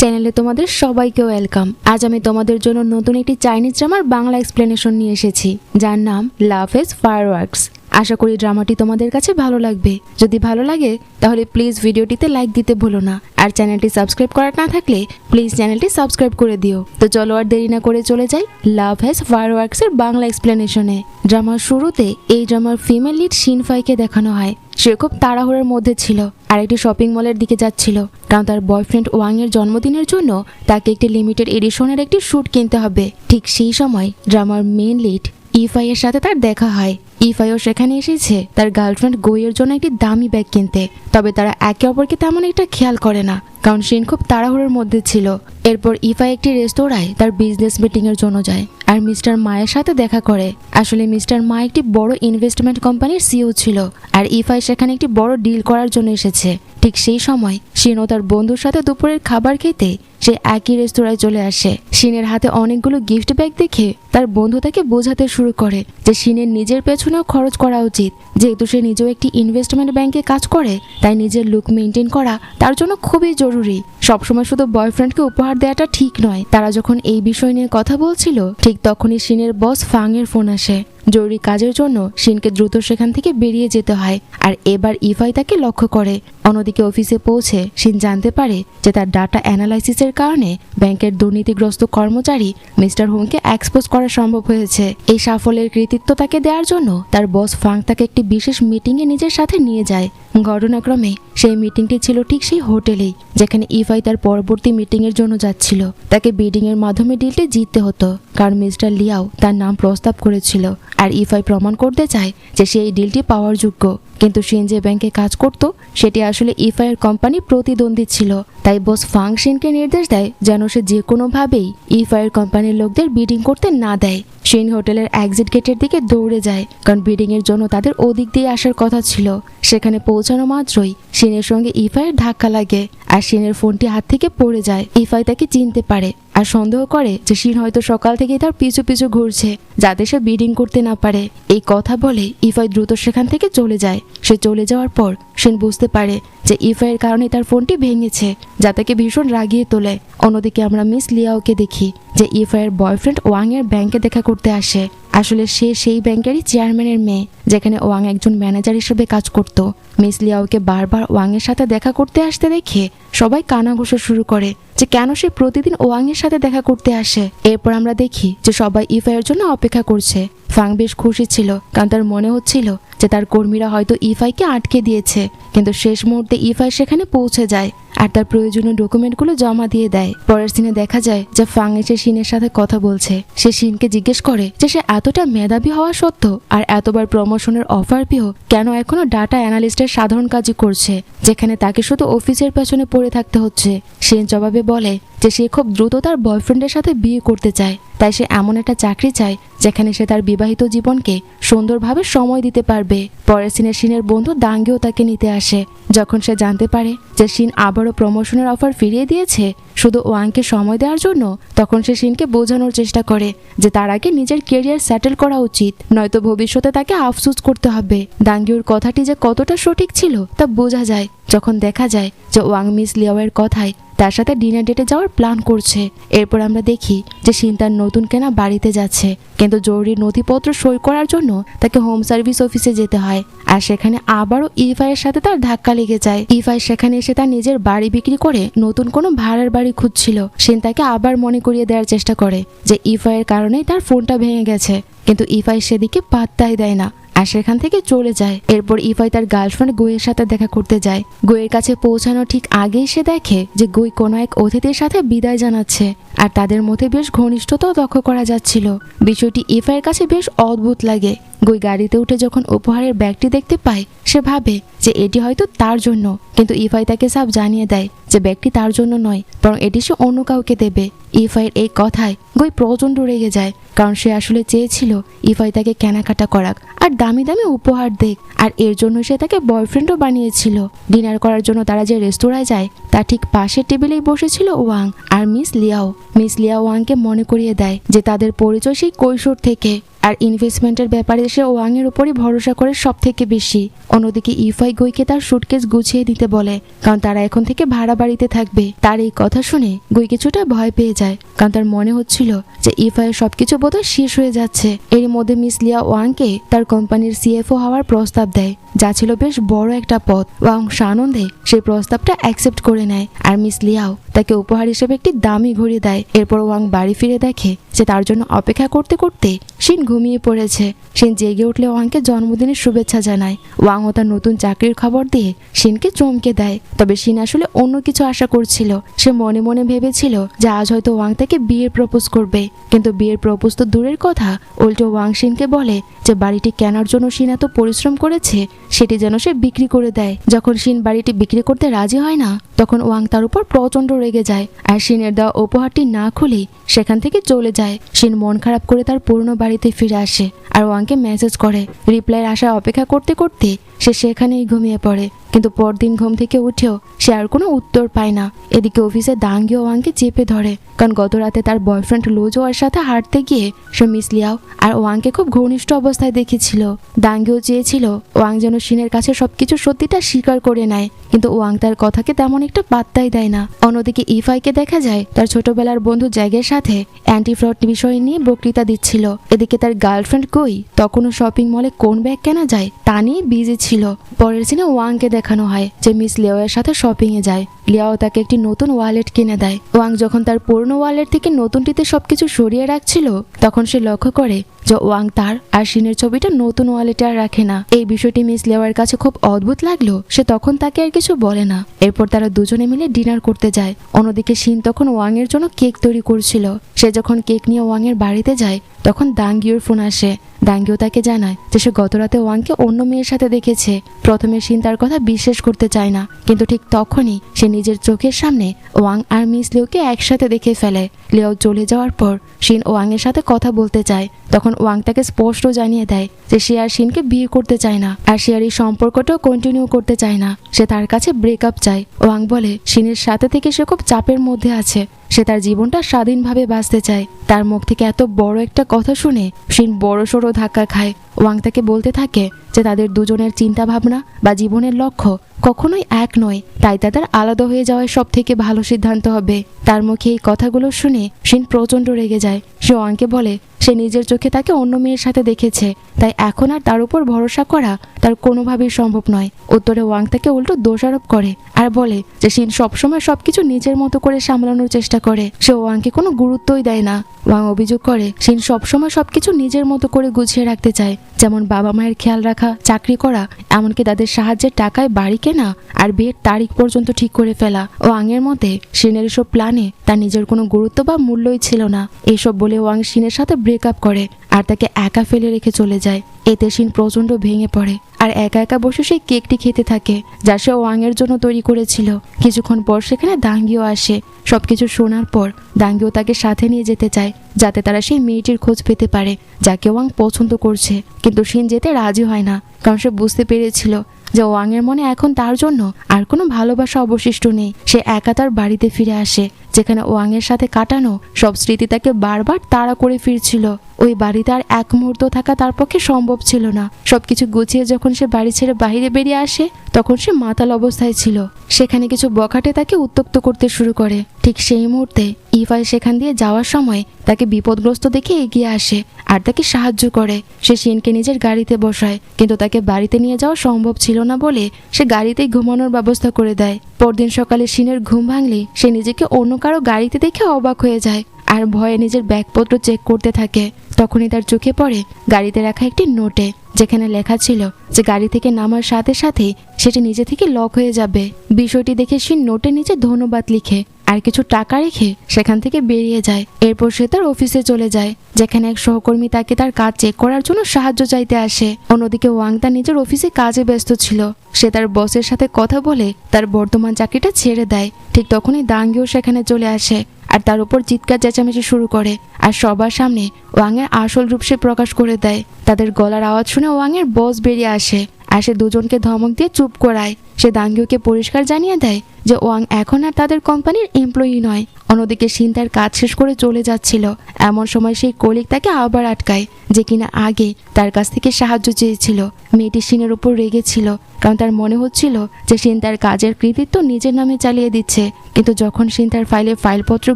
চ্যানেলে তোমাদের সবাইকে ওয়েলকাম। আজ আমি তোমাদের জন্য নতুন একটি চাইনিজ ড্রামার বাংলা এক্সপ্লেনেশন নিয়ে এসেছি, যার নাম লাভ ইজ ফায়ারওয়ার্কস। আশা করি ড্রামাটি তোমাদের কাছে ভালো লাগবে। যদি ভালো লাগে তাহলে প্লিজ ভিডিওটিতে লাইক দিতে ভুলো না, আর চ্যানেলটি সাবস্ক্রাইব করা না থাকলে প্লিজ চ্যানেলটি সাবস্ক্রাইব করে দিও। তো চলো আর দেরি না করে চলে যাই লাভ ইজ ফায়ারওয়ার্কস এর বাংলা এক্সপ্লেনেশনে। ড্রামার শুরুতে এই ড্রামার ফিমেল লিড শিনফাইকে দেখানো হয়। সে খুব তাড়াহুড়োর মধ্যে ছিল আর একটি শপিং মলের দিকে যাচ্ছিল, কারণ তার বয়ফ্রেন্ড ওয়াং এর জন্মদিনের জন্য তাকে একটি লিমিটেড এডিশনের একটি স্যুট কিনতে হবে। ঠিক সেই সময় ড্রামার মেন লিড ইফাই এর সাথে তার দেখা হয়। ইফাইও সেখানে এসেছে তার গার্লফ্রেন্ড গোয়ের জন্য একটি দামি ব্যাগ কিনতে। তবে তারা একে অপরকে তেমন একটা খেয়াল করে না, কারণ শিন খুব তাড়াহুড়োর মধ্যে ছিল। এরপর ইফাই একটি রেস্তোরাঁয় তার বিজনেস মিটিং এর জন্য যায় আর মিস্টার মায়ের সাথে দেখা করে। আসলে মিস্টার মা একটি বড় ইনভেস্টমেন্ট কোম্পানির সিইও ছিল, আর ইফাই সেখানে একটি বড় ডিল করার জন্য এসেছে। ঠিক সেই সময় শিনও তার বন্ধুর সাথে দুপুরের খাবার খেতে সে একই রেস্তোরাঁয় চলে আসে। শিনের হাতে অনেকগুলো গিফট ব্যাগ দেখে তার বন্ধু তাকে বোঝাতে শুরু করে যে শিনের নিজের পেছনেও খরচ করা উচিত। যেহেতু সে নিজেও একটি ইনভেস্টমেন্ট ব্যাংকে কাজ করে, তাই নিজের লুক মেনটেন করা তার জন্য খুবই জরুরি। সবসময় শুধু বয়ফ্রেন্ডকে উপহার দেওয়াটা ঠিক নয়। তারা যখন এই বিষয় নিয়ে কথা বলছিল, ঠিক তখনই শিনের বস ফাং এর ফোন আসে। জরুরি কাজের জন্য শিনকে দ্রুত সেখান থেকে বেরিয়ে যেতে হয়, আর এবার ইফাই তাকে লক্ষ্য করে। অন্যদিকে অফিসে পৌঁছে শিন জানতে পারে যে তার ডাটা অ্যানালাইসিসের কারণে ব্যাংকের দুর্নীতিগ্রস্ত কর্মচারী মিস্টার হোংকে এক্সপোজ করা সম্ভব হয়েছে। এই সাফল্যের কৃতিত্ব তাকে দেওয়ার জন্য তার বস ফাং তাকে একটি বিশেষ মিটিংয়ে নিজের সাথে নিয়ে যায়। ঘটনাক্রমে সেই মিটিংটি ছিল ঠিক সেই হোটেলেই যেখানে ইফাই তার পরবর্তী মিটিং এর জন্য যাচ্ছিল। তাকে বিডিং এর মাধ্যমে ডিলটি জিততে হতো, কারণ মিস্টার লিয়াও তার নাম প্রস্তাব করেছিল, আর ইফাই প্রমাণ করতে চায় যে সে এই ডিলটি পাওয়ার যোগ্য। কিন্তু শিন যে ব্যাংকে কাজ করত সেটি আসলে ইফাইয়ের কোম্পানি প্রতিদ্বন্দ্বী ছিল। তাই বস ফাং শিনকে নির্দেশ দেয় যেন সে যে কোনোভাবেই ইফাইয়ের কোম্পানির লোকদের বিডিং করতে না দেয়। শিন হোটেলের এক্সিট গেটের দিকে দৌড়ে যায়, কারণ বিডিং এর জন্য তাদের ওদিক দিয়ে আসার কথা ছিল। সেখানে পৌঁছানো মাত্রই শিনের সঙ্গে ইফাইয়ের ধাক্কা লাগে, আর শিনের ফোনটি হাত থেকে পড়ে যায়। ইফাই তাকে চিনতে পারে আর সন্দেহ করে যে শিন হয়তো সকাল থেকে তার পিছু পিছু ঘুরছে, যাতে সে বিডিং করতে না পারে। এই কথা বলে ইফাই দ্রুত সেখান থেকে চলে যায়। সে চলে যাওয়ার পর শিন বুঝতে পারে যে ইফাইয়ের কারণে তার ফোনটি ভেঙেছে, যা তাকে ভীষণ রাগিয়ে তোলে। অন্যদিকে আমরা মিস লিয়াওকে দেখি যে ইফাইয়ের বয়ফ্রেন্ড ওয়াং এর ব্যাংকে দেখা করতে আসে। আসলে সে সেই ব্যাংকেরই চেয়ারম্যানের মেয়ে, যেখানে ওয়াং একজন ম্যানেজার হিসেবে কাজ করত। মিস লিয়াওকে বারবার ওয়াং এর সাথে দেখা করতে আসতে দেখে সবাই কানাঘুষা শুরু করে যে কেন সে প্রতিদিন ওয়াং এর সাথে দেখা করতে আসে। এরপর আমরা দেখি যে সবাই ইফাইয়ের জন্য অপেক্ষা করছে। ফাং বেশ খুশি ছিল, কারণ তার মনে হচ্ছিল যে তার কর্মীরা হয়তো ইফাইকে আটকে দিয়েছে। কিন্তু শেষ মুহূর্তে ইফাই সেখানে পৌঁছে যায় আর তার প্রয়োজনীয় ডকুমেন্টগুলো জমা দিয়ে দেয়। পরের সিনে দেখা যায় যে ফাং এসে শিনের সাথে কথা বলছে। সে শিনকে জিজ্ঞেস করে যে সে এতটা মেধাবী হওয়া সত্ত্বেও আর এতবার প্রমোশনের অফার পেয়েও কেন এখনো ডাটা অ্যানালিস্টের সাধারণ কাজই করছে, যেখানে তাকে শুধু অফিসের পেছনে পড়ে থাকতে হচ্ছে। শিন জবাবে বলে যে সে খুব দ্রুত তার বয়ফ্রেন্ডের সাথে বিয়ে করতে চায়, তাই সে এমন একটা চাকরি চায় যেখানে সে তার বিবাহিত জীবনকে সুন্দরভাবে সময় দিতে পারবে। পরের সিনে শিনের বন্ধু দাঙ্গেও তাকে নিতে আসে। যখন সে জানতে পারে যে শিন আবারও প্রমোশনের অফার ফিরিয়ে দিয়েছে শুধু ওয়াংকে সময় দেওয়ার জন্য, তখন সে শিনকে বোঝানোর চেষ্টা করে যে তার আগে নিজের কেরিয়ার সেটেল করা উচিত, নয়তো ভবিষ্যতে তাকে আফসোস করতে হবে। দাঙ্গিউর কথাটি যে কতটা সঠিক ছিল তা বোঝা যায় যখন দেখা যায় যে ওয়াং মিস লিয়াওয়ের কথায় তার সাথে ডিনার ডেটে যাওয়ার প্ল্যান করছে। এরপর আমরা দেখি যে শিন তার নতুন কেনা বাড়িতে যাচ্ছে, কিন্তু জরুরি নথিপত্র সই করার জন্য তাকে হোম সার্ভিস অফিসে যেতে হয়। আর সেখানে আবারও ইফাইয়ের সাথে তার ধাক্কা লেগে যায়। ইফাই সেখানে এসে তার নিজের বাড়ি বিক্রি করে নতুন কোনো ভাড়ার বাড়ি খুঁজছিল। শিন তাকে আবার মনে করিয়ে দেওয়ার চেষ্টা করে যে ইফাইয়ের কারণেই তার ফোনটা ভেঙে গেছে, কিন্তু ইফাই সেদিকে পাত্তাই দেয় না আর সেখান থেকে চলে যায়। এরপর ইফাই তার গার্লফ্রেন্ড গোয়ের সাথে দেখা করতে যায়। গোয়ের কাছে পৌঁছানো ঠিক আগেই সে দেখে যে গোই কোনো এক অতিথির সাথে বিদায় জানাচ্ছে, আর তাদের মধ্যে বেশ ঘনিষ্ঠতাও লক্ষ্য করা যাচ্ছিল। বিষয়টি ইফাইয়ের কাছে বেশ অদ্ভুত লাগে। গোই গাড়িতে উঠে যখন উপহারের ব্যাগটি দেখতে পায়, সে ভাবে যে এটি হয়তো তার জন্য, কিন্তু ইফাই তাকে সাফ জানিয়ে দেয় যে ব্যাগটি তার জন্য নয়, বরং এটি সে অন্য কাউকে দেবে। ইফাইয়ের এই কথায় গোই প্রচণ্ড রেগে যায়, কারণ সে আসলে চেয়েছিল ইফাই তাকে কেনাকাটা করাক আর দামি দামি উপহার দেখ, আর এর জন্য সে তাকে বয়ফ্রেন্ডও বানিয়েছিল। ডিনার করার জন্য তারা যে রেস্তোরাঁয় যায় তার ঠিক পাশের টেবিলেই বসেছিল ওয়াং আর মিস লিয়াও। মিস লিয়াও ওয়াংকে মনে করিয়ে দেয় যে তাদের পরিচয় সেই কৈশোর থেকে, আর ইনভেস্টমেন্টের ব্যাপারে সে ওয়াং এর উপরই ভরসা করে সব থেকে বেশি। অন্যদিকে ইফাই গুইকে তার সুটকেস গুছিয়ে দিতে বলে, কারণ তারা এখন থেকে ভাড়া বাড়িতে থাকবে। তার এই কথা শুনে গুই কিছুটা ভয় পেয়ে যায়, কারণ তার মনে হচ্ছিল যে ইফাইয়ের সবকিছু বোধহয় শেষ হয়ে যাচ্ছে। এর মধ্যে মিস লিয়া ওয়াংকে তার কোম্পানির সিএফও হওয়ার প্রস্তাব দেয়, যা ছিল বেশ বড় একটা পদ। ওয়াং সানন্দে সেই প্রস্তাবটা অ্যাকসেপ্ট করে নেয়, আর মিস লিয়াও তাকে উপহার হিসেবে একটি দামি ঘড়ি দেয়। এরপর ওয়াং বাড়ি ফিরে দেখে যে তার জন্য অপেক্ষা করতে করতে শিন ঘুমিয়ে পড়েছে। শিন জেগে উঠলে ওয়াংকে জন্মদিনের শুভেচ্ছা জানায়। ওয়াং ও তার নতুন চাকরির খবর দিয়ে শিনকে চমকে দেয়। তবে শিন আসলে অন্য কিছু আশা করছিল। সে মনে মনে ভেবেছিল যে আজ হয়তো ওয়াং তাকে বিয়ের প্রপোজ করবে, কিন্তু বিয়ের প্রপোজ তো দূরের কথা, উল্টো ওয়াং শিনকে বলে যে বাড়িটি কেনার জন্য শিন এত পরিশ্রম করেছে সেটি যেন সে বিক্রি করে দেয়। যখন শিন বাড়িটি বিক্রি করতে রাজি হয় না, তখন ওয়াং তার উপর প্রচন্ড রেগে যায়, আর শিনের দেওয়া উপহারটি না খুলেই সেখান থেকে চলে যায়। শিন মন খারাপ করে তার পুরনো বাড়িতে ফিরে আসে আর ওয়াংকে মেসেজ করে। রিপ্লাইয়ের আশায় অপেক্ষা করতে করতে সে সেখানেই ঘুমিয়ে পড়ে, কিন্তু পরদিন ঘুম থেকে উঠেও সে আর কোনো উত্তর পায় না। এদিকে অফিসে দাঙ্গিও ওয়াংকে চেপে ধরে, কারণ গত রাতে তার বয়ফ্রেন্ড লোজোয়ার সাথে হাঁটতে গিয়ে সে মিস লিয়াও আর ওয়াংকে খুব ঘনিষ্ঠ অবস্থায় দেখেছিল। দাঙ্গিও চেয়েছিল ওয়াং যেন শিনের কাছে সবকিছু সত্যিটা স্বীকার করে নেয়, কিন্তু ওয়াং তার কথাকে তেমন একটা পাত্তাই দেয় না। অন্যদিকে ইফাইকে দেখা যায় তার ছোটবেলার বন্ধু জ্যাগের সাথে অ্যান্টি ফ্রড বিষয় নিয়ে বক্তৃতা দিচ্ছিল। এদিকে তার গার্লফ্রেন্ড কই তখনও শপিং মলে কোন ব্যাগ কেনা যায় তা নিয়ে বিজি ছিল। পরের সিনে ওয়াংকে দেখানো হয় যে মিস লিয়াওয়ের সাথে শপিং এ যায়। লিয়াও তাকে একটি নতুন ওয়ালেট কিনে দেয়। ওয়াং যখন তার পুরনো ওয়ালেট থেকে নতুনটিতে সবকিছু সরিয়ে রাখছিল, তখন সে লক্ষ্য করে যে ওয়াং তার আর শিনের ছবিটা নতুন ওয়ালেটে আর রাখে না। এই বিষয়টি মিস লিয়াওয়ের কাছে খুব অদ্ভুত লাগলো। সে তখন তাকে আর কিছু বলে না। এরপর তারা দুজনে মিলে ডিনার করতে যায়। অন্যদিকে শিন তখন ওয়াং এর জন্য কেক তৈরি করছিল। সে যখন কেক নিয়ে ওয়াং এর বাড়িতে যায়, তখন দাঙ্গিওর ফোন আসে। দাঙ্গিও তাকে জানায় যে সে গতরাতে ওয়াংকে অন্য মেয়ের সাথে দেখেছে। প্রথমে শিন তার কথা বিশ্বাস করতে চায় না, কিন্তু ঠিক তখনই সে নিজের চোখের সামনে ওয়াং আর মিস লিওকে একসাথে দেখে ফেলে। লিও চলে যাওয়ার পর শিন ওয়াং এর সাথে কথা বলতে চায়। তখন ওয়াং তাকে স্পষ্ট জানিয়ে দেয় যে সে আর শিনকে বিয়ে করতে চায় না, আর সে আর এই সম্পর্কটাও কন্টিনিউ করতে চায় না। সে তার কাছে ব্রেকআপ চায়। ওয়াং বলে শিনের সাথে থেকে সে খুব চাপের মধ্যে আছে, সে তার জীবনটা স্বাধীনভাবে বাঁচতে চায়। তার মুখ থেকে এত বড় একটা কথা শুনে শিন বড়সড় ধাক্কা খায়। ওয়াং তাকে বলতে থাকে যে তাদের দুজনের চিন্তা ভাবনা বা জীবনের লক্ষ্য কখনোই এক নয়, তাই তাদের আলাদা হয়ে যাওয়াই সব থেকে ভালো সিদ্ধান্ত হবে। তার মুখে এই কথাগুলো শুনে শিন প্রচন্ড রেগে যায়। সে ওয়াংকে বলে সে নিজের চোখে তাকে অন্য মেয়ের সাথে দেখেছে, তাই এখন আর তার উপর ভরসা করা তার কোনোভাবেই সম্ভব নয়। উত্তরে ওয়াং তাকে উল্টো দোষারোপ করে আর বলে যে শিন সবসময় সবকিছু নিজের মতো করে সামলানোর চেষ্টা করে, সে ওয়াংকে কোনো গুরুত্বই দেয় না। ওয়াং অভিযোগ করে শিন সবসময় সবকিছু নিজের মতো করে গুছিয়ে রাখতে চায়, যেমন বাবা মায়ের খেয়াল রাখা, চাকরি করা, এমনকি তাদের সাহায্যের টাকায় বাড়ি কেনা আর বিয়ের তারিখ পর্যন্ত ঠিক করে ফেলা। ওয়াং এর মতে শিনের এসব প্ল্যানে তার নিজের কোনো গুরুত্ব বা মূল্যই ছিল না। এসব বলে ওয়াং শিনের সাথে ব্রেকআপ করে আর তাকে একা ফেলে রেখে চলে যায়। এতে শিন প্রচন্ড ভেঙে পড়ে আর একা একা বসে সেই কেকটি খেতে থাকে, যা সে ওয়াং এর জন্য তৈরি করেছিল। কিছুক্ষণ পর সেখানে দাঙ্গিও আসে। সবকিছু শোনার পর দাঙ্গিও তাকে সাথে নিয়ে যেতে চায়, যাতে তারা সেই মেয়েটির খোঁজ পেতে পারে যাকে ওয়াং পছন্দ করছে। কিন্তু শিন যেতে রাজি হয় না, কারণ সে বুঝতে পেরেছিল যে ওয়াং এর মনে এখন তার জন্য আর কোনো ভালোবাসা অবশিষ্ট নেই। সে একা তার বাড়িতে ফিরে আসে, যেখানে ওয়াং এর সাথে কাটানো সব স্মৃতি তাকে বারবার তাড়া করে ফিরছিল। ওই বাড়িতে আর এক মুহূর্ত থাকা তার পক্ষে সম্ভব ছিল না। সবকিছু গুছিয়ে যখন সে বাড়ি ছেড়ে বাইরে বেরিয়ে আসে, তখন সে মাতাল অবস্থায় ছিল। সেখানে কিছু বখাটে তাকে উত্ত্যক্ত করতে শুরু করে। ঠিক সেই মুহূর্তে ইফাই সেখান দিয়ে যাওয়ার সময় তাকে বিপদগ্রস্ত দেখে এগিয়ে আসে আর তাকে সাহায্য করে। সে শিনকে নিজের গাড়িতে বসায়, কিন্তু তাকে বাড়িতে নিয়ে যাওয়া সম্ভব ছিল না বলে সে গাড়িতেই ঘুমানোর ব্যবস্থা করে দেয়। পরদিন সকালে শিনের ঘুম ভাঙলে সে নিজেকে অন্য কারো গাড়িতে দেখে অবাক হয়ে যায় আর ভয়ে নিজের ব্যাগপত্র চেক করতে থাকে। তখনই তার চোখে পড়ে গাড়িতে রাখা একটি নোটে, যেখানে লেখা ছিল যে গাড়ি থেকে নামার সাথে সাথেই সেটি নিজে থেকে লক হয়ে যাবে। বিষয়টি দেখে শিন নোটের নিচে ধন্যবাদ লিখে আর কিছু টাকা রেখে সেখান থেকে বেরিয়ে যায়। এরপর সে তার অফিসে চলে যায়, যেখানে এক সহকর্মী তাকে তার কাজ চেক করার জন্য সাহায্য চাইতে আসে। অন্যদিকে ওয়াং তার নিজের অফিসে কাজে ব্যস্ত ছিল। সে তার বসের সাথে কথা বলে তার বর্তমান চাকরিটা ছেড়ে দেয়। ঠিক তখনই দাঙ্গিও সেখানে চলে আসে আর তার উপর চিৎকার চেঁচামেচি শুরু করে আর সবার সামনে ওয়াং এর আসল রূপ সে প্রকাশ করে দেয়। তাদের গলার আওয়াজ শুনে ওয়াং এর বস বেরিয়ে আসে আর সে দুজনকে ধমক দিয়ে চুপ করায়। সে দাঙ্গিওকে পরিষ্কার জানিয়ে দেয় যে ওয়াং এখন আর তাদের কোম্পানির এমপ্লয়ি নয়। অন্যদিকে শিন তার কাজ শেষ করে চলে যাচ্ছিল। এমন সময় সেই কলিগ তাকে আবার আটকায়, যে কিনা আগে তার কাছ থেকে সাহায্য চেয়েছিল। মেয়েটি শিনের উপর রেগেছিল, কারণ তার মনে হচ্ছিল যে শিন তার কাজের কৃতিত্ব নিজের নামে চালিয়ে দিচ্ছে। কিন্তু যখন শিন তার ফাইলপত্র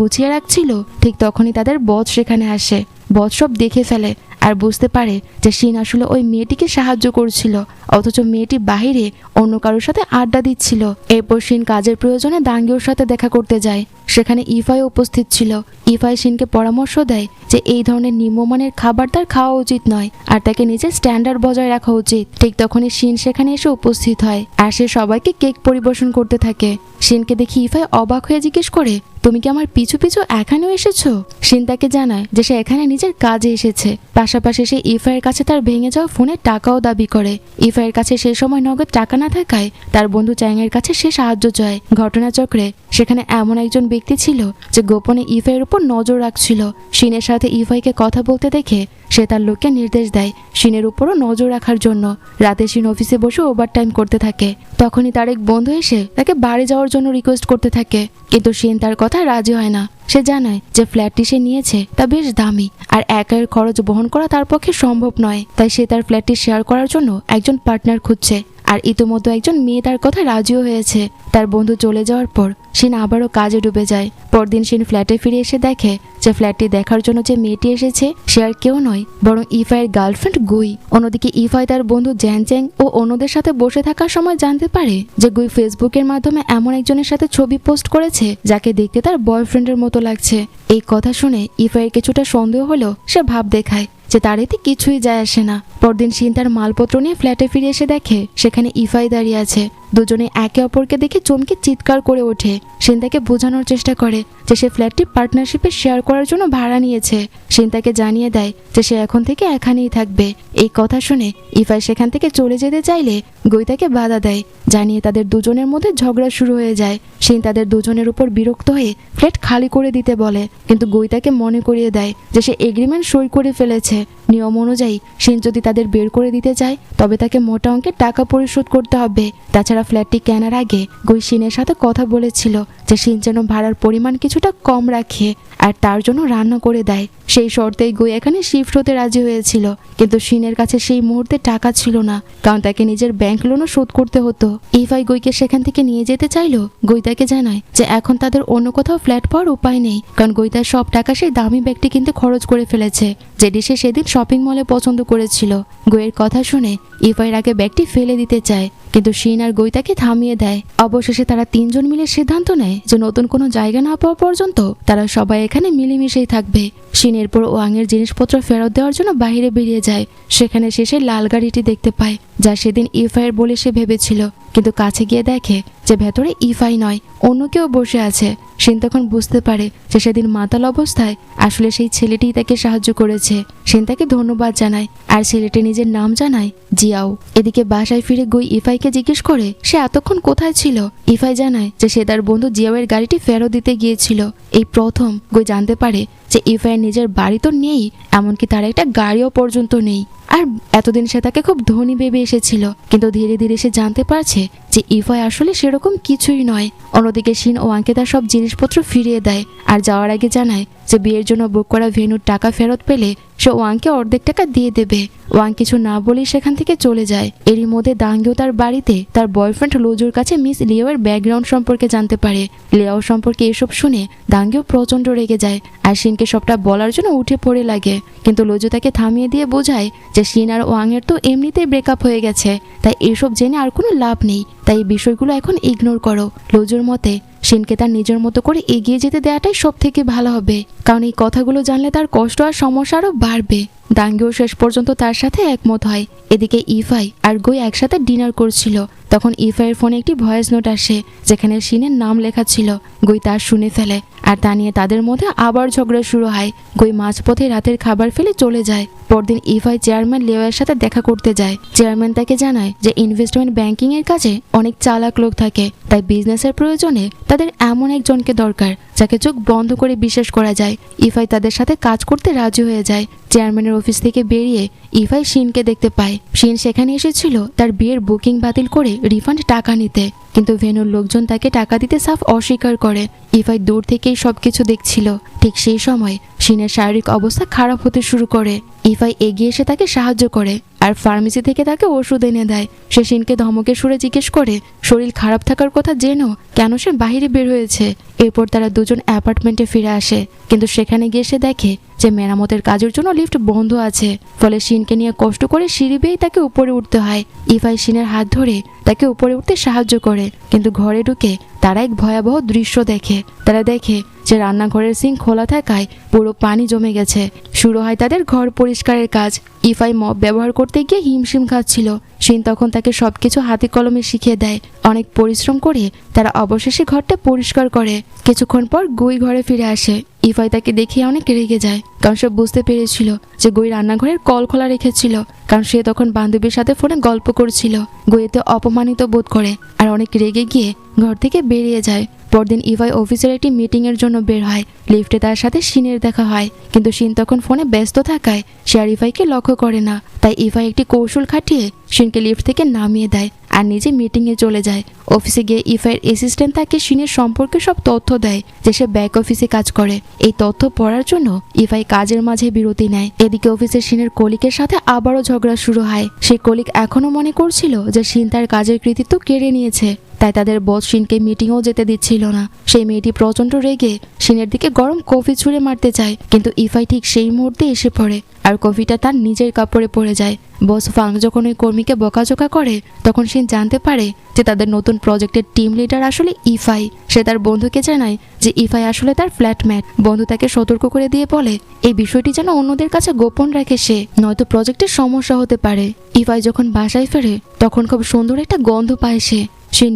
গুছিয়ে রাখছিল, ঠিক তখনই তাদের বস সেখানে আসে। বস সব দেখে ফেলে আর বুঝতে পারে যে শিন আসলে ওই মেয়েটিকে সাহায্য করছিল, অথচ মেয়েটি বাহিরে অন্য কারোর সাথে আড্ডা দিচ্ছিল। এরপর শিন কাজের প্রয়োজনে দাঙ্গিওর সাথে দেখা করতে যায়। সেখানে ইফাই উপস্থিত ছিল। ইফাই শিনকে পরামর্শ দেয় যে এই ধরনের নিম্নমানের খাবার তার খাওয়া উচিত নয়, আর তাকে নিজের স্ট্যান্ডার্ড বজায় রাখা উচিত। ঠিক তখনই শিন সেখানে এসে উপস্থিত হয়, আর সে সবাইকে কেক পরিবেশন করতে থাকে। শিনকে দেখে ইফাই অবাক হয়ে জিজ্ঞেস করে, তুমি কি আমার পিছু পিছু এখানেও এসেছো? শিন তাকে জানায় যে সে এখানে নিজের কাজে এসেছে। পাশাপাশি সে ইফাইয়ের কাছে তার ভেঙে যাওয়া ফোনের টাকাও দাবি করে। ইফাইয়ের কাছে সেই সময় নগদ টাকা না থাকায় তার বন্ধু চ্যাংয়ের কাছে সে সাহায্য চায়। ঘটনাচক্রে সেখানে এমন একজন ব্যক্তি ছিল যে গোপনে ইফাইয়ের উপর নজর রাখছিল। শিনের সাথে ইফাইকে কথা বলতে দেখে সে তার লোককে নির্দেশ দেয় শিনের উপরও নজর রাখার জন্য। রাতে শিন অফিসে বসে ওভারটাইম করতে থাকে। তখনই তার এক বন্ধু এসে তাকে বাড়ি যাওয়ার জন্য রিকোয়েস্ট করতে থাকে, কিন্তু শিন তার কথা রাজি হয় না। সে জানায় যে ফ্ল্যাটটি সে নিয়েছে তা বেশ দামি, আর একের খরচ বহন করা তার পক্ষে সম্ভব নয়। তাই সে তার ফ্ল্যাটটি শেয়ার করার জন্য একজন পার্টনার খুঁজছে, আর ইতোমধ্যে একজন মেয়ে তার কথা রাজিও হয়েছে। তার বন্ধু চলে যাওয়ার পর শিন আবারও কাজে ডুবে যায়। পরদিন শিন ফ্ল্যাটে ফিরে এসে দেখে যে ফ্ল্যাটটি দেখার জন্য যে মেয়েটি এসেছে সে আর কেউ নয়, বরং ইফাইয়ের গার্লফ্রেন্ড গুই। অন্যদিকে ইফাই তার বন্ধু জ্যাং ও অন্যদের সাথে বসে থাকার সময় জানতে পারে যে গুই ফেসবুকের মাধ্যমে এমন একজনের সাথে ছবি পোস্ট করেছে যাকে দেখতে তার বয়ফ্রেন্ডের মতো লাগছে। এই কথা শুনে ইফাইয়ের কিছুটা সন্দেহ হলেও সে ভাব দেখায় যে তার এতে কিছুই যায় আসে না। পরদিন শিন তার মালপত্র নিয়ে ফ্ল্যাটে ফিরে এসে দেখে সেখানে ইফাই দাঁড়িয়ে আছে। দুজনে একে অপরকে দেখে চমকে চিৎকার করে ওঠে। শিন তাকে বোঝানোর চেষ্টা করে যে সে ফ্ল্যাটটি পার্টনারশিপে শেয়ার করার জন্য ভাড়া নিয়েছে। শিন তাকে জানিয়ে দেয় যে সে এখন থেকে এখানেই থাকবে। এই কথা শুনে ইফাই সেখান থেকে চলে যেতে চাইলে গুই তাকে বাধা দেয়, জানিয়ে তাদের দুজনের মধ্যে ঝগড়া শুরু হয়ে যায়। শিন তাদের দুজনের উপর বিরক্ত হয়ে ফ্ল্যাট খালি করে দিতে বলে, কিন্তু গুই তাকে মনে করিয়ে দেয় যে সে এগ্রিমেন্ট সই করে ফেলেছে। নিয়ম অনুযায়ী শিন যদি তাদের বের করে দিতে চায় তবে তাকে মোটা অঙ্কের টাকা পরিশোধ করতে হবে। তাছাড়া ফ্ল্যাটটি কেনার আগে গুই শিনের সাথে কথা বলেছিল যে শিন যেন ভাড়ার পরিমাণ কিছুটা কম রাখে আর তার জন্য রান্না করে দেয়। সেই শর্তেই গুই এখানে শিফট হতে রাজি হয়েছিল, কিন্তু শিনের কাছে সেই মুহূর্তে টাকা ছিল না, কারণ তাকে নিজের ব্যাংক লোনও শোধ করতে হতো। ইফাই গুইকে সেখান থেকে নিয়ে যেতে চাইলো। গুই তাকে জানায় যে এখন তাদের অন্য কোথাও ফ্ল্যাট পাওয়ার উপায় নেই, কারণ গুই তার সব টাকা সেই দামি ব্যাগটি কিনতে খরচ করে ফেলেছে, যেটি সে সেদিন শপিং মলে পছন্দ করেছিল। গুইয়ের কথা শুনে ইফাইয়ের আগে ব্যাগটি ফেলে দিতে চায়, কিন্তু শিন আর গুই তাকে থামিয়ে দেয়। অবশেষে তারা তিনজন মিলে সিদ্ধান্ত নেয় যে নতুন কোনো জায়গা না পাওয়া পর্যন্ত তারা সবাই এখানে মিলেমিশেই থাকবে। শিন এরপর ওয়াংয়ের জিনিসপত্র ফেরত দেওয়ার জন্য বাইরে বেরিয়ে যায়। সেখানে সে লাল গাড়িটি দেখতে পায় যা সেদিন ইফাইয়ের বলে সে ভেবেছিল, কিন্তু কাছে গিয়ে দেখে যে ভেতরে ইফাই নয়, অন্য কেউ বসে আছে। শিন তখন বুঝতে পারে যে সেদিন মাতাল অবস্থায় আসলে সেই ছেলেটিই তাকে সাহায্য করেছে। শিন তাকে ধন্যবাদ জানায় আর ছেলেটি নিজের নাম জানায় জিয়াও। এদিকে বাসায় ফিরে গুই ইফাইকে জিজ্ঞেস করে সে এতক্ষণ কোথায় ছিল। ইফাই জানায় যে সে তার বন্ধু জিয়াওয়ের গাড়িটি ফেরত দিতে গিয়েছিল। এই প্রথম গুই জানতে পারে যে ইফাইয়ের নিজের বাড়ি তো নেই, এমনকি তার একটা গাড়িও পর্যন্ত নেই। আর এতদিন সে তাকে খুব ধনী ভেবে এসেছিল, কিন্তু ধীরে ধীরে সে জানতে পারছে যে ইফাই আসলে সেরকম কিছুই নয়। অন্যদিকে শিন ওয়াংকে তার সব জিনিসপত্র ফিরিয়ে দেয় আর যাওয়ার আগে জানায় যে বিয়ের জন্য বুক করা ভেন্যুর টাকা ফেরত পেলে সে ওয়াংকে অর্ধেক টাকা দিয়ে দেবে। ওয়াং কিছু না বলেই সেখান থেকে চলে যায়। এরই মধ্যে দাঙ্গিও তার বাড়িতে তার বয়ফ্রেন্ড লোজোর কাছে মিস লিওয়ের ব্যাকগ্রাউন্ড সম্পর্কে জানতে পারে। লিয়াও সম্পর্কে এসব শুনে দাঙ্গিও প্রচন্ড রেগে যায় আর শিনকে সবটা বলার জন্য উঠে পড়ে লাগে, কিন্তু লোজো তাকে থামিয়ে দিয়ে বোঝায় যে শিন আর ওয়াংয়ের তো এমনিতেই ব্রেকআপ হয়ে গেছে, তাই এসব জেনে আর কোনো লাভ নেই, তাই এই বিষয়গুলো এখন ইগনোর করো। লোজোর মতে শিনকে তার নিজের মতো করে এগিয়ে যেতে দেওয়াটাই সব থেকে ভালো হবে, কারণ এই কথাগুলো জানলে তার কষ্ট আর সমস্যা আরও বাড়বে। দাঙ্গিও শেষ পর্যন্ত তার সাথে একমত হয়। এদিকে ইফাই আর গুই একসাথে ডিনার করছিল। তখন ইফাইয়ের ফোনে একটি ভয়েস নোট আসে যেখানে শিনের নাম লেখা ছিল। গুই তা শুনে ফেলে আর তা নিয়ে তাদের মধ্যে আবার ঝগড়া শুরু হয়। গুই মাঝপথে রাতের খাবার ফেলে চলে যায়। পরদিন ইফাই চেয়ারম্যান লিওয়ের সাথে দেখা করতে যায়। চেয়ারম্যান তাকে জানায় যে ইনভেস্টমেন্ট ব্যাংকিং এর কাজে অনেক চালাক লোক থাকে, তাই বিজনেসের প্রয়োজনে তা তাদের এমন একজনকে দরকার যাকে চোখ বন্ধ করে বিশ্বাস করা যায়। ইফাই তাদের সাথে কাজ করতে রাজি হয়ে যায়। চেয়ারম্যানের অফিস থেকে বেরিয়ে ইফাই শিনকে দেখতে পায়। শিন সেখানে এসেছিল তার বিয়ের বুকিং বাতিল করে রিফান্ড টাকা নিতে, কিন্তু ভেন্যুর লোকজন তাকে টাকা দিতে সাফ অস্বীকার করে। ইফাই দূর থেকেই সবকিছু দেখছিল। ঠিক সেই সময় শিনের শারীরিক অবস্থা খারাপ হতে শুরু করে। ইফাই এগিয়ে এসে তাকে সাহায্য করে আর ফার্মেসি থেকে তাকে ওষুধ এনে দেয়। সে শিনকে ধমকে সুরে জিজ্ঞেস করে শরীর খারাপ থাকার কথা জেনেও কেন সে বাইরে বের হয়েছে। এরপর তারা দুজন অ্যাপার্টমেন্টে ফিরে আসে, কিন্তু সেখানে গিয়ে সে দেখে যে মেরামতের কাজের জন্য লিফট বন্ধ আছে। ফলে শিনকে নিয়ে কষ্ট করে সিঁড়ি বেয়ে তাকে উপরে উঠতে হয়। ইফাই শিনের হাত ধরে তাকে উপরে উঠতে সাহায্য করে, কিন্তু ঘরে ঢুকে তারা এক ভয়াবহ দৃশ্য দেখে। তারা দেখে যে রান্নাঘরের সিঙ্ক খোলা থাকায় পুরো পানি জমে গেছে। শুরু হয় তাদের ঘর পরিষ্কারের কাজ। ইফাই মপ ব্যবহার করতে গিয়ে হিমশিম খাচ্ছিল। শিন তখন তাকে সবকিছু হাতে কলমে শিখিয়ে দেয়। অনেক পরিশ্রম করে তারা অবশেষে ঘরটা পরিষ্কার করে। কিছুক্ষণ পর গুই ঘরে ফিরে আসে। ইফাই তাকে দেখে অনেক রেগে যায়, কারণ সে বুঝতে পেরেছিল যে গুই রান্নাঘরের কল খোলা রেখেছিল, কারণ সে তখন বান্ধবীর সাথে ফোনে গল্প করছিল। গুই এতে অপমানিত বোধ করে আর অনেক রেগে গিয়ে ঘর থেকে বেরিয়ে যায়। পরদিন ইফাই অফিসের একটি মিটিং এর জন্য বের হয়। লিফটে তার সাথে শিনের দেখা হয়, কিন্তু শিন তখন ফোনে ব্যস্ত থাকায় সে আর ইফাইকে লক্ষ্য করে না। তাই ইফাই একটি কৌশল খাটিয়ে শিনকে লিফট থেকে নামিয়ে দেয় আর নিজে মিটিংয়ে চলে যায়। অফিসে গিয়ে ইফাইয়ের অ্যাসিস্ট্যান্ট তাকে শিনের সম্পর্কে সব তথ্য দেয় যে সে ব্যাক অফিসে কাজ করে। এই তথ্য পড়ার জন্য ইফাই কাজের মাঝে বিরতি নেয়। এদিকে অফিসে শিনের কলিকের সাথে আবারও ঝগড়া শুরু হয়। সেই কলিক এখনো মনে করছিল যে শিন তার কাজের কৃতিত্ব কেড়ে নিয়েছে, তাই তাদের বস শিনকে মিটিংও যেতে দিচ্ছিল না। সেই মেয়েটি প্রচন্ড রেগে শিনের দিকে গরম কফি ছুঁড়ে মারতে চায়, কিন্তু ইফাই ঠিক সেই মুহূর্তে এসে পড়ে আর কফিটা তার নিজের কাপড়ে পড়ে যায়। বস ফাং যখন ওই কর্মীকে বকাঝকা করে, তখন শিন জানতে পারে যে তাদের নতুন প্রজেক্টের টিম লিডার আসলে ইফাই। সে তার বন্ধুকে জানায় যে ইফাই আসলে তার ফ্ল্যাটমেট। বন্ধু তাকে সতর্ক করে দিয়ে বলে এই বিষয়টি যেন অন্যদের কাছে গোপন রাখে সে, নয়তো প্রজেক্টের সমস্যা হতে পারে। ইফাই যখন বাসায় ফেরে তখন খুব সুন্দর একটা গন্ধ পায় সে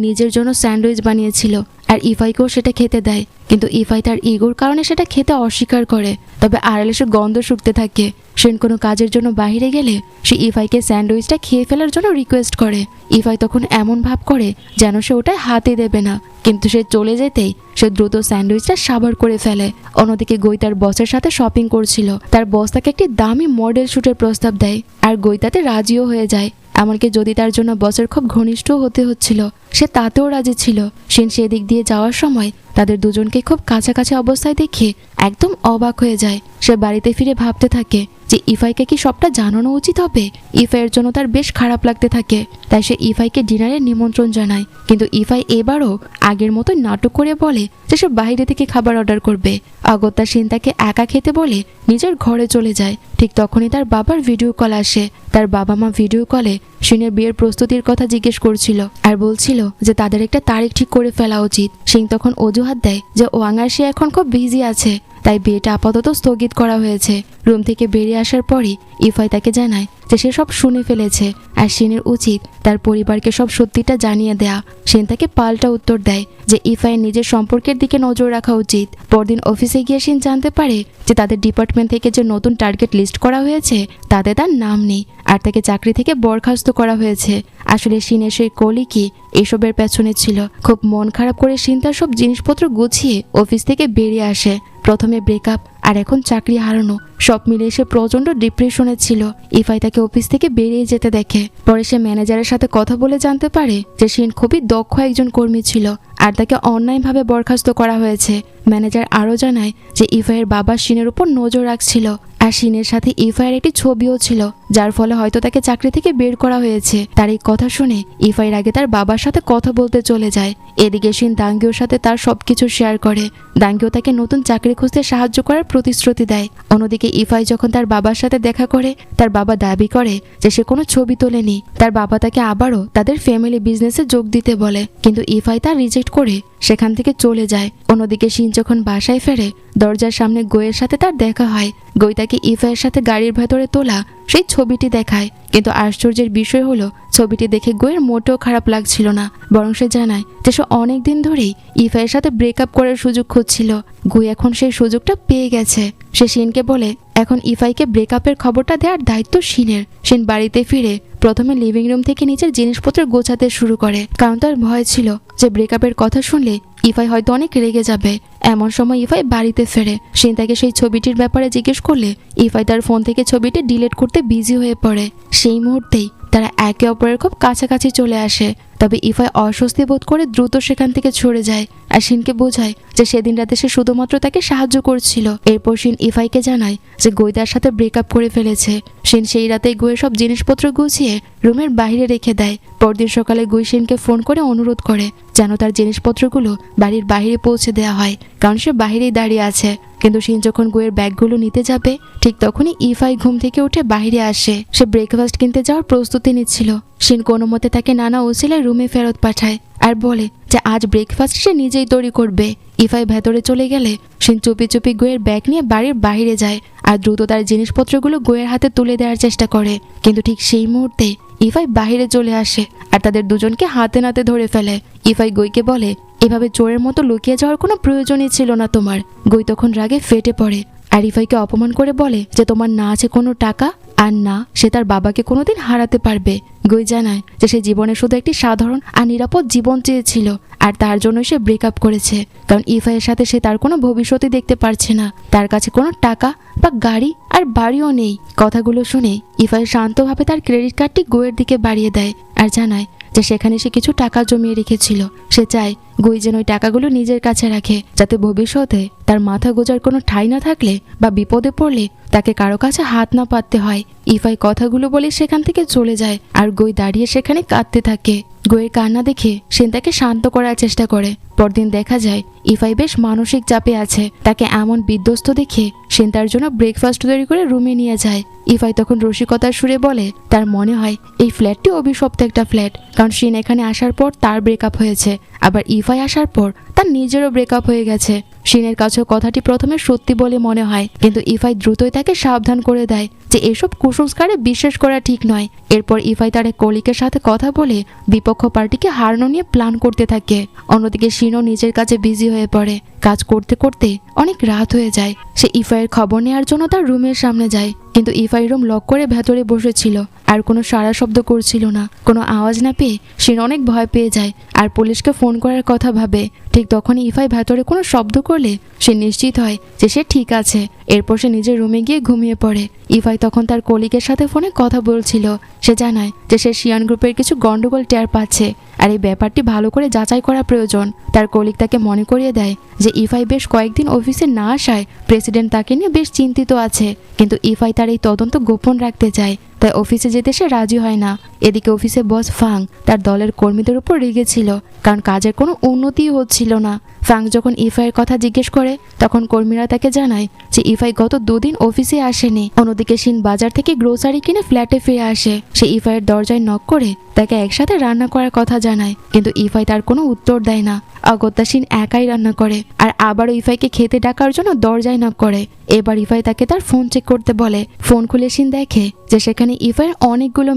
নিজের জন্য স্যান্ডউইচ বানিয়েছিল আর ইফাইকেও সেটা খেতে দেয়, কিন্তু ইফাই তার ইগোর কারণে সেটা খেতে অস্বীকার করে। তবে আড়ালে সে গন্ধ শুকতে থাকে। শিন কোনো কাজের জন্য বাইরে গেলে সে ইফাইকে স্যান্ডউইচটা খেয়ে ফেলার জন্য রিকোয়েস্ট করে। ইফাই তখন এমন ভাব করে যেন সে ওটায় হাতে দেবে না, কিন্তু সে চলে যেতেই সে দ্রুত স্যান্ডউইচটা সাবার করে ফেলে। অন্যদিকে গই তার বসের সাথে শপিং করছিল। তার বস তাকে একটি দামি মডেল শুটের প্রস্তাব দেয় আর গই তাতে রাজিও হয়ে যায়। এমনকি যদি তার জন্য বসের খুব ঘনিষ্ঠ হতে হচ্ছিল সে তাতেও রাজি ছিল। শিন সেদিক দিয়ে যাওয়ার সময় তাদের দুজনকে খুব কাছাকাছি অবস্থায় দেখে একদম অবাক হয়ে যায়। সে বাড়িতে ফিরে ভাবতে থাকে যে ইফাইকে কি সবটা জানানো উচিত হবে। ইফাইয়ের জন্য তার বেশ খারাপ লাগতে থাকে, তাই সে ইফাইকে ডিনারের নিমন্ত্রণ জানায়। কিন্তু ইফাই এবারও আগের মতো নাটক করে বলে যে সে বাইরে থেকে খাবার অর্ডার করবে। অগত্যা শিন তাকে একা খেতে বলে নিজের ঘরে চলে যায়। ঠিক তখনই তার বাবার ভিডিও কল আসে। তার বাবা মা ভিডিও কলে শিনের বিয়ের প্রস্তুতির কথা জিজ্ঞেস করছিল আর বলছিল যে তাদের একটা তারিখ ঠিক করে ফেলা উচিত। শিন তখন অজুহাত দেয় যে ওয়াঙ্গার সে এখন খুব বিজি আছে, তাই বিয়েটা আপাতত স্থগিত করা হয়েছে। রুম থেকে বেরিয়ে আসার পরই ইফাই তাকে জানায় যে সে সব শুনে ফেলেছে আর শিনের উচিত তার পরিবারকে সব সত্যিটা জানিয়ে দেয়া। শিন তাকে পাল্টা উত্তর দেয় যে ইফাইয়ের নিজের সম্পর্কের দিকে নজর রাখা উচিত। পরদিন অফিসে গিয়ে শিন জানতে পারে যে তাদের ডিপার্টমেন্ট থেকে যে নতুন টার্গেট লিস্ট করা হয়েছে তাতে তার নাম নেই আর তাকে চাকরি থেকে বরখাস্ত করা হয়েছে। আসলে শিনের সেই কলিকই এসবের পেছনে ছিল। খুব মন খারাপ করে শিন তার সব জিনিসপত্র গুছিয়ে অফিস থেকে বেরিয়ে আসে। প্রথমে ব্রেকআপ আর এখন চাকরি হারানো, সব মিলিয়ে সে প্রচন্ড ডিপ্রেশনে ছিল। ইফাই তাকে অফিস থেকে বেরিয়ে যেতে দেখে। পরে সে ম্যানেজারের সাথে কথা বলে জানতে পারে যে শিন খুবই দক্ষ একজন কর্মী ছিল আর তাকে অন্যায়ভাবে বরখাস্ত করা হয়েছে। ম্যানেজার আরও জানায় যে ইফাইয়ের বাবা শিনের উপর নজর রাখছিল আর শিনের সাথে ইফাইয়ের একটি ছবিও ছিল, যার ফলে হয়তো তাকে চাকরি থেকে বের করা হয়েছে। তার এই কথা শুনে ইফাইয়ের আগে তার বাবার সাথে কথা বলতে চলে যায়। এদিকে শিন দাঙ্গিওর সাথে তার সবকিছু শেয়ার করে। দাঙ্গিও তাকে নতুন চাকরি খুঁজতে সাহায্য করার প্রতিশ্রুতি দেয়। অন্যদিকে ইফাই যখন তার বাবার সাথে দেখা করে তার বাবা দাবি করে যে সে কোনো ছবি তোলেনি। তার বাবা তাকে আবারও তাদের ফ্যামিলি বিজনেসে যোগ দিতে বলে, কিন্তু ইফাই তা রিজেক্ট করে সেখান থেকে চলে যায়। অন্যদিকে শিন যখন বাসায় ফেরে দরজার সামনে গোয়ের সাথে তার দেখা হয়। গই তাকে ইফাইয়ের সাথে গাড়ির ভেতরে তোলা সেই ছবিটি দেখায়, কিন্তু আশ্চর্যের বিষয় হলো ছবিটি দেখে গোয়ের মোটেও খারাপ লাগছিল না, বরং সে জানায় যে সে অনেকদিন ধরেই ইফাইয়ের সাথে ব্রেকআপ করার সুযোগ খুঁজছিল। গই এখন সেই সুযোগটা পেয়ে গেছে। সে শিনকে বলে এখন ইফাইকে ব্রেকআপের খবরটা দেওয়ার দায়িত্ব শিনের। শিন বাড়িতে ফিরে প্রথমে লিভিং রুম থেকে নিজের জিনিসপত্র গোছাতে শুরু করে, কারণ তার ভয় ছিল যে ব্রেকআপের কথা শুনলে ইফাই হয়তো অনেক রেগে যাবে। এমন সময় ইফাই বাড়িতে ফেরে। শিন তাকে সেই ছবিটির ব্যাপারে জিজ্ঞেস করলে ইফাই তার ফোন থেকে ছবিটি ডিলিট করতে বিজি হয়ে পড়ে। সেই মুহূর্তেই তারা একে অপরের খুব কাছাকাছি চলে আসে। তবে ইফাই অস্বস্তি বোধ করে দ্রুত সেখান থেকে সরে যায় আর শিনকে বোঝায় যে সেদিন রাতে সে শুধুমাত্র তাকে সাহায্য করছিল। এরপর শিন ইফাইকে জানায় যে গুই তার সাথে ব্রেকআপ করে ফেলেছে। শিন সেই রাতেই গুইয়ের সব জিনিসপত্র গুছিয়ে রুমের বাইরে রেখে দেয়। পরদিন সকালে গুই শিনকে ফোন করে অনুরোধ করে যেন তার জিনিসপত্রগুলো বাড়ির বাইরে পৌঁছে দেওয়া হয়, কারণ সে বাইরেই দাঁড়িয়ে আছে। কিন্তু শিন যখন গুইয়ের ব্যাগগুলো নিতে যাবে ঠিক তখনই ইফাই ঘুম থেকে উঠে বাইরে আসে। সে ব্রেকফাস্ট কিনতে যাওয়ার প্রস্তুতি নিচ্ছিল। শিন কোনো মতে তাকে নানা ওসিলায় রুমে ফেরত পাঠায় আর বলে যে আজ ব্রেকফাস্ট সে নিজেই তৈরি করবে। ইফাই ভেতরে চলে গেলে শিন চুপি চুপি গুইয়ের ব্যাগ নিয়ে বাড়ির বাইরে যায় আর দ্রুত তার জিনিসপত্রগুলো গুইয়ের হাতে তুলে দেওয়ার চেষ্টা করে। কিন্তু ঠিক সেই মুহূর্তে ইফাই বাইরে চলে আসে আর তাদের দুজনকে হাতে নাতে ধরে ফেলে। ইফাই গুইকে বলে এভাবে চোরের মতো লুকিয়ে যাওয়ার কোনো প্রয়োজনই ছিল না তোমার। গুই তখন রাগে ফেটে পড়ে আর ইফাইকে অপমান করে বলে যে তোমার না আছে কোনো টাকা আর না সে তার বাবাকে কোনোদিন হারাতে পারবে। গুই জানায় যে সে জীবনে শুধু একটি সাধারণ আর নিরাপদ জীবন চেয়েছিল আর তার জন্য সে ব্রেকআপ করেছে, কারণ ইফাইয়ের সাথে সে তার কোনো ভবিষ্যৎই দেখতে পারছে না। তার কাছে কোনো টাকা বা গাড়ি আর বাড়িও নেই। কথাগুলো শুনে ইফাই শান্তভাবে তার ক্রেডিট কার্ডটি গুইয়ের দিকে বাড়িয়ে দেয় আর জানায় যে সেখানে সে কিছু টাকা জমিয়ে রেখেছিল। সে চায় গুই যেন ওই টাকাগুলো নিজের কাছে রাখে, যাতে ভবিষ্যতে তার মাথা গোজার কোনো ঠাঁই না থাকলে বা বিপদে পড়লে তাকে কারো কাছে হাত না পাততে হয়। ইফাই কথাগুলো বলে সেখান থেকে চলে যায় আর গুই দাঁড়িয়ে সেখানে কাঁদতে থাকে। গুইয়ের কান্না দেখে শিন তাকে শান্ত করার চেষ্টা করে। পরদিন দেখা যায় ইফাই বেশ মানসিক চাপে আছে। তাকে এমন বিধ্বস্ত দেখে শিন তার জন্য ব্রেকফাস্ট তৈরি করে রুমে নিয়ে যায়। ইফাই তখন রসিকতার সুরে বলে তার মনে হয় এই ফ্ল্যাটটি অভিশপ্ত একটা ফ্ল্যাট, কারণ শিন এখানে আসার পর তার ব্রেকআপ হয়েছে, আবার ইফাই আসার পর তার নিজেরও ব্রেকআপ হয়ে গেছে। শিনের কাছেও কথাটি প্রথমে সত্যি বলে মনে হয়, কিন্তু ইফাই দ্রুতই তাকে সাবধান করে দেয় যে এসব কুসংস্কারে বিশ্বাস করা ঠিক নয়। এরপর ইফাই তার এক কলিকের সাথে কথা বলে বিপক্ষ পার্টিকে হারানো নিয়ে প্ল্যান করতে থাকে। অন্যদিকে শিনও নিজের কাজে বিজি হয়ে পড়ে। কাজ করতে করতে অনেক রাত হয়ে যায়। সে ইফাইয়ের খবর নেওয়ার জন্য তার রুমের সামনে যায়, কিন্তু ইফাই রুম লক করে ভেতরে বসেছিল আর কোনো সাড়া শব্দ করছিল না। কোনো আওয়াজ না পেয়ে শিন অনেক ভয় পেয়ে যায় আর পুলিশকে ফোন করার কথা ভাবে। ঠিক তখনই ইফাই ভেতরে কোনো শব্দ করলে সে নিশ্চিত হয় যে সে ঠিক আছে। এরপর সে নিজের রুমে গিয়ে ঘুমিয়ে পড়ে। ইফাই তখন তার কলিগের সাথে ফোনে কথা বলছিল। সে জানায় যে সে শিয়ান গ্রুপের কিছু গন্ডগোল টের পাচ্ছে আর এই ব্যাপারটি ভালো করে যাচাই করা প্রয়োজন। তার কলিগ তাকে মনে করিয়ে দেয় যে ইফাই বেশ কয়েকদিন অফিসে না আসায় প্রেসিডেন্ট তাকে নিয়ে বেশ চিন্তিত আছে, কিন্তু ইফাই তার এই তদন্ত গোপন রাখতে চায়, তাই অফিসে যেতে সে রাজি হয় না। এদিকে অফিসে বস ফাং তার দলের কর্মীদের উপর রেগেছিল, কারণ কাজের কোনো উন্নতিই হচ্ছিল না। ফাং যখন ইফাইয়ের কথা জিজ্ঞেস করে তখন কর্মীরা তাকে জানায় যে ইফাই গত 2 দিন অফিসে আসেনি। অন্যদিকে শিন বাজার থেকে গ্রোসারি কিনে ফ্ল্যাটে ফিরে আসে। সে ইফাইয়ের দরজায় নক করে তাকে একসাথে রান্না করার কথা জানায়, কিন্তু ইফাই তার কোনো উত্তর দেয় না। অগত্যা শিন একাই রান্না করে আর আবারও ইফাইকে খেতে ডাকার জন্য দরজায় নক করে। এবার ইফাই তাকে তার ফোন চেক করতে বলে। ফোন খুলে শিন দেখে যে সেখানে ইফাইয়ের অনেকগুলো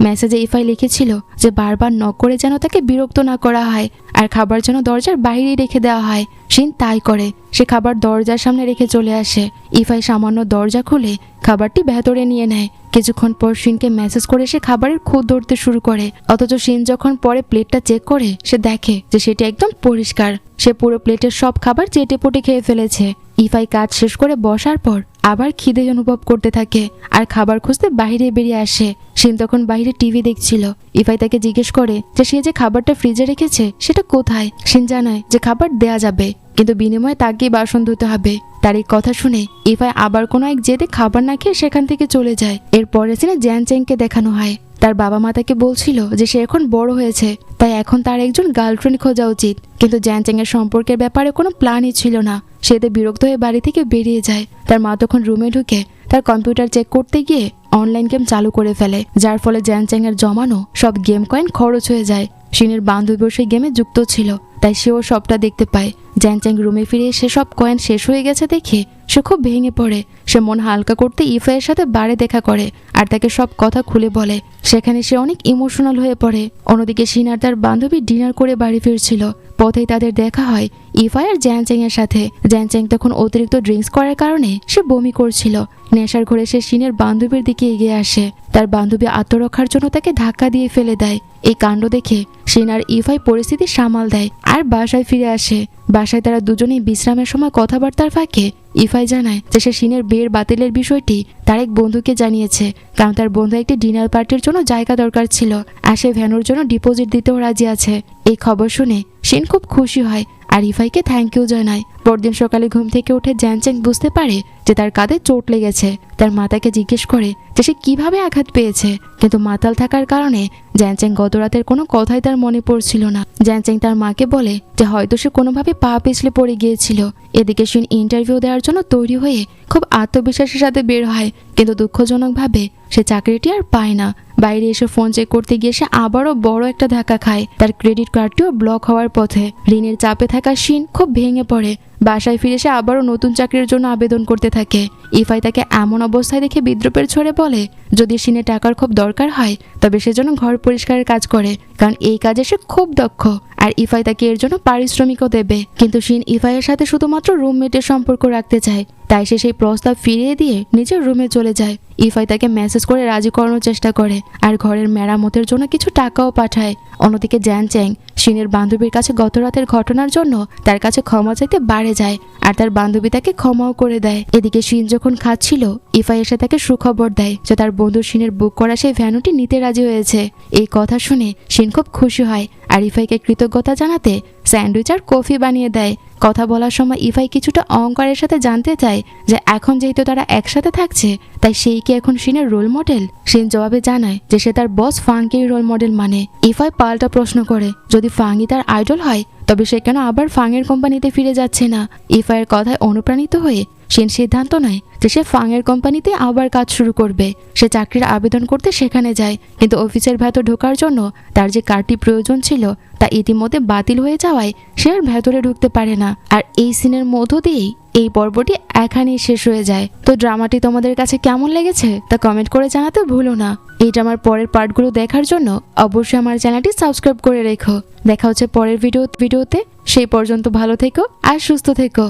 মেসেজে ইফাই লিখেছিল যে বারবার নক করে যেন তাকে বিরক্ত না করা হয় আর খাবার যেন দরজার বাইরেই রেখে দেওয়া হয়। শিন তাই করে। সে খাবার দরজার সামনে রেখে চলে আসে। ইফাই সামান্য দরজা খুলে খাবারটি ভেতরে নিয়ে নেয়। কিছুক্ষণ পর শিনকে মেসেজ করে সে খাবারের খুঁত ধরতে শুরু করে, অথচ শিন যখন পরে প্লেটটা চেক করে সে দেখে যে সেটি একদম পরিষ্কার। সে পুরো প্লেটের সব খাবার চেটেপুটে খেয়ে ফেলেছে। ইফাই কাজ শেষ করে বসার পর আবার খিদে অনুভব করতে থাকে আর খাবার খুঁজতে বাইরে বেরিয়ে আসে। শিন তখন বাইরে টিভি দেখছিল। ইফাই তাকে জিজ্ঞেস করে যে সে যে খাবারটা ফ্রিজে রেখেছে সেটা কোথায়। শিন জানায় যে খাবার দেয়া যাবে, কিন্তু বিনিময়ে তাকেই বাসন ধুতে হবে। তার এই কথা শুনে ইফাই আবার কোনো এক জেদে খাবার না খেয়ে সেখান থেকে চলে যায়। এরপরে সিনে জ্যান চ্যাংকে দেখানো হয়। তার বাবা মা তাকে বলছিল যে সে এখন বড় হয়েছে, তাই এখন তার একজন গার্লফ্রেন্ড খোঁজা উচিত, কিন্তু জ্যান চ্যাং এর সম্পর্কের ব্যাপারে কোনো প্ল্যানই ছিল না। সে এতে বিরক্ত হয়ে বাড়ি থেকে বেরিয়ে যায়। তার মা তখন রুমে ঢুকে তার কম্পিউটার চেক করতে গিয়ে অনলাইন গেম চালু করে ফেলে, যার ফলে জ্যান চ্যাং এর জমানো সব গেম কয়েন খরচ হয়ে যায়। শিনের বান্ধবীও সেই গেমে যুক্ত ছিল, তাই সেও সবটা দেখতে পায়। জ্যানচ্যাং রুমে ফিরে এসে সব কয়েন শেষ হয়ে গেছে দেখে সে খুব ভেঙে পড়ে। সে মন হালকা করতে ইফাইয়ের সাথে বারে দেখা করে আর তাকে সব কথা খুলে বলে। সেখানে সে অনেক ইমোশনাল হয়ে পড়ে। অন্যদিকে শিন আর তার বান্ধবী ডিনার করে বাড়ি ফিরছিল। পথেই তাদের দেখা হয় ইফাই আর জ্যানচ্যাং এর সাথে। জ্যানচ্যাং তখন অতিরিক্ত ড্রিঙ্কস করার কারণে সে বমি করছিল। নেশার ঘরে সে শিনের বান্ধবীর দিকে এগিয়ে আসে। তার বান্ধবী আত্মরক্ষার জন্য তাকে ধাক্কা দিয়ে ফেলে দেয়। এই কাণ্ড দেখে শিন আর ইফাই পরিস্থিতি সামাল দেয় আর বাসায় ফিরে আসে। বাসায় তারা দুজনেই বিশ্রামের সময় কথাবার্তার ফাঁকে ইফাই জানায় যে সে শিনের বিয়ের বাতিলের বিষয়টি তার এক বন্ধুকে জানিয়েছে, কারণ তার বন্ধু একটি ডিনার পার্টির জন্য জায়গা দরকার ছিল আর সে ভ্যানুর জন্য ডিপোজিট দিতেও রাজি আছে। এই খবর শুনে শিন খুব খুশি হয় আর ইফাইকে থ্যাংক ইউ জানায়। পরদিন সকালে ঘুম থেকে উঠে জ্যানচ্যাং বুঝতে পারে যে তার কাঁধে চোট লেগেছে। তার মাতাকে জিজ্ঞেস করে যে সে কিভাবে আঘাত পেয়েছে, কিন্তু মাতাল থাকার কারণে জ্যানচ্যাং গত রাতের কোনো কথাই তার মনে পড়ছিল না। জ্যানচ্যাং তার মাকে বলে যে হয়তো সে কোনোভাবে পা পিছলে পড়ে গিয়েছিল। এদিকে শিন ইন্টারভিউ দেওয়ার জন্য তৈরি হয়ে খুব আত্মবিশ্বাসের সাথে বের হয়, কিন্তু দুঃখজনকভাবে সে চাকরিটি আর পায় না। বাইরে এসে ফোন চেক করতে গিয়ে সে আবারও বড় একটা ধাক্কা খায়। তার ক্রেডিট কার্ডটিও ব্লক হওয়ার পথে। ঋণের চাপে থাকা শিন খুব ভেঙে পড়ে। বাসায় ফিরে সে আবারও নতুন চাকরির জন্য আবেদন করতে থাকে। ইফাই তাকে এমন অবস্থায় দেখে বিদ্রূপের ছড়ে বলে যদি শিনে টাকার খুব দরকার হয় তবে সে যেন ঘর পরিষ্কারের কাজ করে, কারণ এই কাজে সে খুব দক্ষ আর ইফাই তাকে এর জন্য পারিশ্রমিকও দেবে। কিন্তু শিন ইফাইয়ের সাথে শুধুমাত্র রুমমেটের সম্পর্ক রাখতে চায়, তাই সে সেই প্রস্তাব ফিরিয়ে দিয়ে নিজের রুমে চলে যায়। ইফাই তাকে মেসেজ করে রাজি করানোর চেষ্টা করে আর ঘরের মেরামতের জন্য কিছু টাকাও পাঠায়। অন্যদিকে জ্যানচ্যাং শিনের বান্ধবীর কাছে গত রাতের ঘটনার জন্য তার কাছে ক্ষমা চাইতে বাড়ে যায় আর তার বান্ধবী তাকে ক্ষমাও করে দেয়। এদিকে শিন যখন খাচ্ছিল ইফাই এসে তাকে সুখবর দেয় যে তার বন্ধু শিনের বুক করা সেই ভ্যানুটি নিতে রাজি হয়েছে। এই কথা শুনে শিন খুব খুশি হয় আর ইফাইকে কৃতজ্ঞতা জানাতে স্যান্ডউইচ আর কফি বানিয়ে দেয়। কথা বলার সময় ইফাই কিছুটা অহংকারের সাথে জানতে চায় যে এখন যেহেতু তারা একসাথে থাকছে তাই সেই কি এখন শিনের রোল মডেল। শিন জবাবে জানায় যে সে তার বস ফাঙ্কির রোল মডেল মানে। ইফাই পাল্টা প্রশ্ন করে যদি ফাঙ্গি তার আইডল হয় তবে সে কেন আবার ফাংয়ের কোম্পানিতে ফিরে যাচ্ছে না। ইফাইয়ের কথায় অনুপ্রাণিত হয়ে শিন সিদ্ধান্ত নেয় যে সে ফাংয়ের কোম্পানিতে আবার কাজ শুরু করবে। সে চাকরির আবেদন করতে সেখানে যায়, কিন্তু অফিসের ভেতর ঢোকার জন্য তার যে কার্ডটি প্রয়োজন ছিল তা ইতিমধ্যে বাতিল হয়ে যাওয়ায় সে আর ভেতরে ঢুকতে পারে না। আর এই সিনের মধ্য দিয়েই এই পর্বটি এখানেই শেষ হয়ে যায়। তো ড্রামাটি তোমাদের কাছে কেমন লেগেছে তা কমেন্ট করে জানাতে ভুলো না। এই ড্রামার পরের পার্টগুলো দেখার জন্য অবশ্যই আমার চ্যানেলটি সাবস্ক্রাইব করে রেখো। দেখা হচ্ছে পরের ভিডিওতে। সেই পর্যন্ত ভালো থেকো আর সুস্থ থেকো।